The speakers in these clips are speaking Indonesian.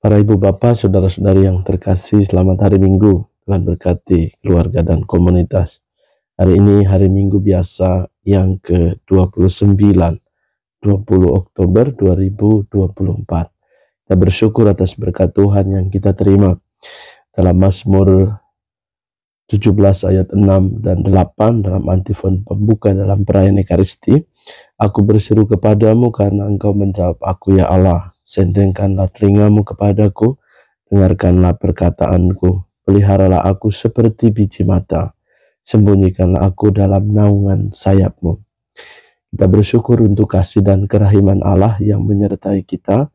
Para ibu bapak, saudara-saudari yang terkasih, selamat hari Minggu. Tuhan berkati keluarga dan komunitas. Hari ini hari Minggu biasa yang ke-29, 20 Oktober 2024. Kita bersyukur atas berkat Tuhan yang kita terima dalam Mazmur 17 ayat 6 dan 8 dalam antifon pembuka dalam perayaan Ekaristi. Aku berseru kepadamu karena engkau menjawab aku, ya Allah. Sendengkanlah telingamu kepadaku, dengarkanlah perkataanku. Peliharalah aku seperti biji mata, sembunyikanlah aku dalam naungan sayapmu. Kita bersyukur untuk kasih dan kerahiman Allah yang menyertai kita.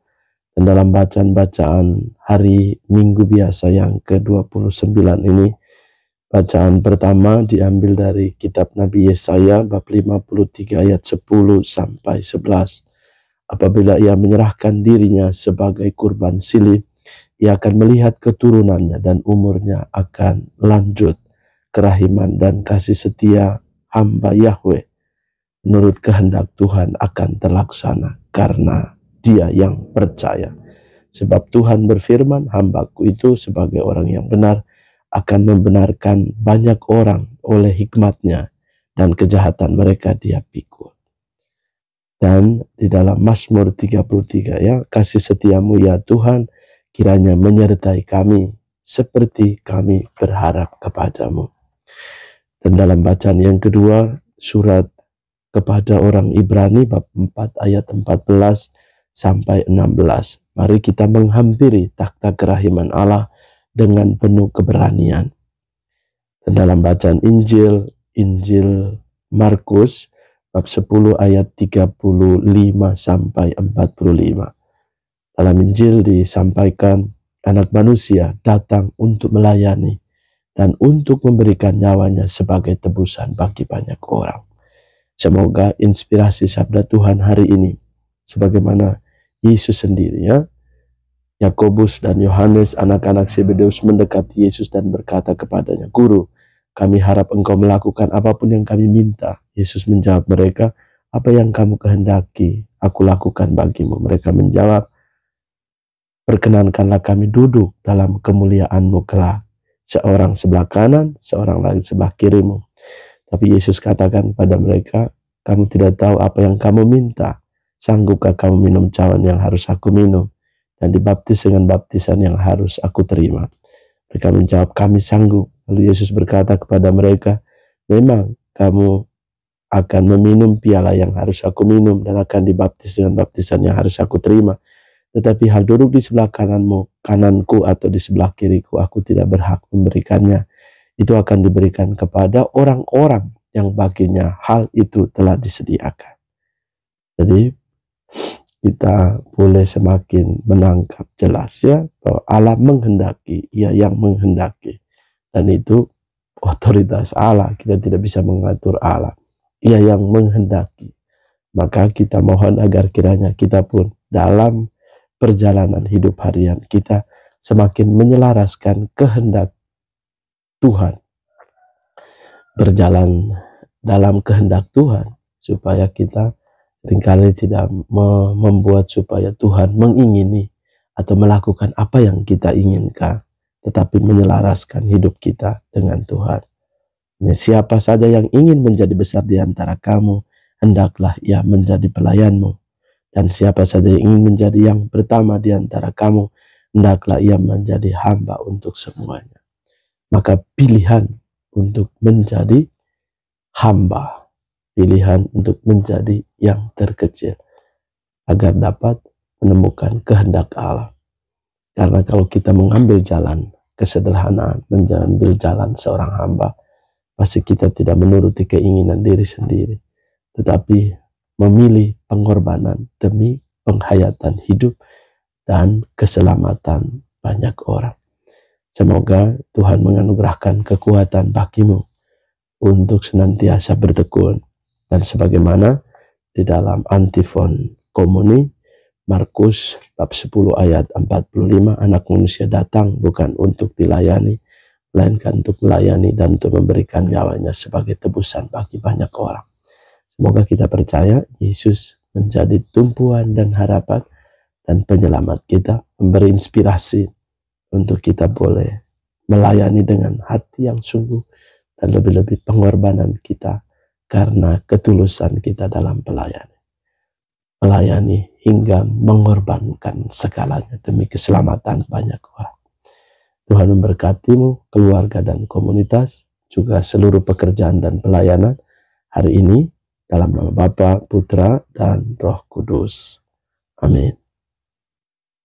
Dan dalam bacaan-bacaan hari Minggu biasa yang ke-29 ini, bacaan pertama diambil dari kitab Nabi Yesaya bab 53 ayat 10 sampai 11. Apabila ia menyerahkan dirinya sebagai kurban silih, ia akan melihat keturunannya dan umurnya akan lanjut. Kerahiman dan kasih setia hamba Yahweh menurut kehendak Tuhan akan terlaksana karena dia yang percaya. Sebab Tuhan berfirman, hambaku itu sebagai orang yang benar akan membenarkan banyak orang oleh hikmatnya, dan kejahatan mereka dia pikul. Dan di dalam Mazmur 33, ya, kasih setiamu ya Tuhan kiranya menyertai kami seperti kami berharap kepadamu. Dan dalam bacaan yang kedua, surat kepada orang Ibrani bab 4 ayat 14 sampai 16. Mari kita menghampiri takhta kerahiman Allah dengan penuh keberanian. Dan dalam bacaan Injil Markus bab 10 ayat 35 sampai 45. Dalam Injil disampaikan anak manusia datang untuk melayani dan untuk memberikan nyawanya sebagai tebusan bagi banyak orang. Semoga inspirasi sabda Tuhan hari ini, sebagaimana Yesus sendiri, ya, Yakobus dan Yohanes, anak-anak Zebedeus, mendekati Yesus dan berkata kepadanya, Guru, kami harap engkau melakukan apapun yang kami minta. Yesus menjawab mereka, apa yang kamu kehendaki, aku lakukan bagimu. Mereka menjawab, perkenankanlah kami duduk dalam kemuliaan-Mu kelak, seorang sebelah kanan, seorang lagi sebelah kirimu. Tapi Yesus katakan pada mereka, kamu tidak tahu apa yang kamu minta. Sanggupkah kamu minum cawan yang harus aku minum, dan dibaptis dengan baptisan yang harus aku terima? Mereka menjawab, kami sanggup. Lalu Yesus berkata kepada mereka, memang kamu akan meminum piala yang harus aku minum dan akan dibaptis dengan baptisan yang harus aku terima. Tetapi hal duduk di sebelah kananku atau di sebelah kiriku, aku tidak berhak memberikannya. Itu akan diberikan kepada orang-orang yang baginya hal itu telah disediakan. Jadi kita boleh semakin menangkap jelas, ya, bahwa Allah menghendaki, ia yang menghendaki. Dan itu otoritas Allah, kita tidak bisa mengatur Allah. Ia yang menghendaki. Maka kita mohon agar kiranya kita pun dalam perjalanan hidup harian kita semakin menyelaraskan kehendak Tuhan. Berjalan dalam kehendak Tuhan, supaya kita seringkali tidak membuat supaya Tuhan mengingini atau melakukan apa yang kita inginkan, tetapi menyelaraskan hidup kita dengan Tuhan. Nah, siapa saja yang ingin menjadi besar di antara kamu, hendaklah ia menjadi pelayanmu. Dan siapa saja yang ingin menjadi yang pertama di antara kamu, hendaklah ia menjadi hamba untuk semuanya. Maka pilihan untuk menjadi hamba, pilihan untuk menjadi yang terkecil, agar dapat menemukan kehendak Allah. Karena kalau kita mengambil jalan kesederhanaan, mengambil jalan seorang hamba, pasti kita tidak menuruti keinginan diri sendiri, tetapi memilih pengorbanan demi penghayatan hidup dan keselamatan banyak orang. Semoga Tuhan menganugerahkan kekuatan bagimu untuk senantiasa bertekun. Dan sebagaimana di dalam antifon komuni Markus bab 10 ayat 45, anak manusia datang bukan untuk dilayani, melainkan untuk melayani dan untuk memberikan nyawanya sebagai tebusan bagi banyak orang. Semoga kita percaya Yesus menjadi tumpuan dan harapan dan penyelamat kita, memberi inspirasi untuk kita boleh melayani dengan hati yang sungguh, dan lebih-lebih pengorbanan kita karena ketulusan kita dalam melayani hingga mengorbankan segalanya demi keselamatan banyak orang. Tuhan memberkatimu, keluarga dan komunitas, juga seluruh pekerjaan dan pelayanan hari ini, dalam nama Bapa, Putra, dan Roh Kudus. Amin.